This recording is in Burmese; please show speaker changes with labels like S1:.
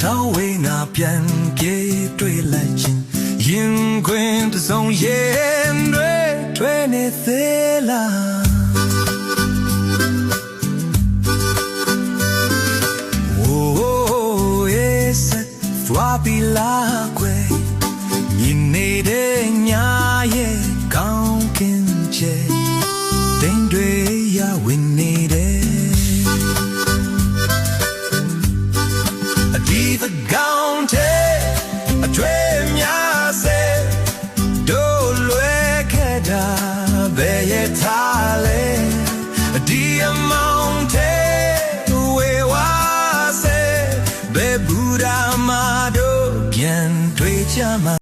S1: ထောင်းဝေးငါပြန်ပြေးတွေ့လိုက်ချင်းရင်ခွင်တစ်စုံရင်တွေထွေးနေသေးလားโอ้เอสသွားပြီလားကွယ်မြင်နေတဲ့ညာရဲ့ကောင်းကင်ချေတိမ်တွေရဝင်နေတယ်အဒီသကောင်းတဲ့အကျွေးများစေတို့လွယ်ခဲ့တာဘယ်ရထားလဲအဒီအမောင်ဝေဝါစေဘယ်ဘူရာမတို့ပြန်တွေ့ကြမှာ